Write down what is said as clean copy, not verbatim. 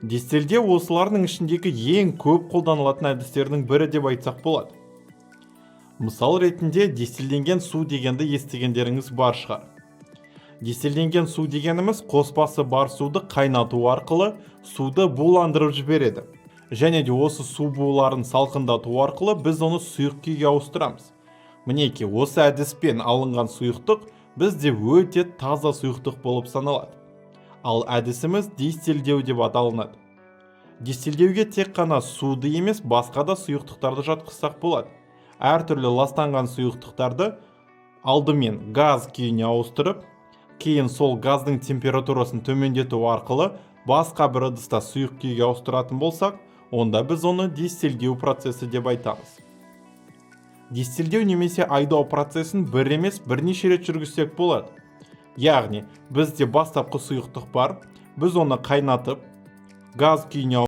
Дистилдеу осылардың ішіндегі ең көп қолданылатын әдістердің бірі деп айтсақ болады. Мысал ретінде дистилденген су дегенді естігендеріңіз бар шығар. Дистилденген су дегеніміз қоспасы бар суды қайнату арқылы суды буландырып жібереді. Және де осы су буларын салқындату арқылы біз оны сұйық күйге ауыстырамыз. Мінеки, осы әдіспен алынған сұйықтық бізде өте таза сұйықтық болып саналады. Ал әдісіміз дистилдеу деп аталынады. Дистилдеуге тек қана суды емес, басқа да сұйықтықтарды жатқызсақ болады. Әртүрлі ластанған сұйықтықтарды алдымен газ күйіне ауыстырып, кейін сол газдың температурасын төмендету арқылы басқа бір ыдыста сұйық күйге ауыстыратын болсақ, онда біз оны дистилдеу процесі деп айтамыз. Дистилдеу немесе айдау процесін бір емес бірнеше рет жүргізсек болады. Яғни, бізде бастапқы сұйықтық бар, біз оны қайнатып, газ күйіне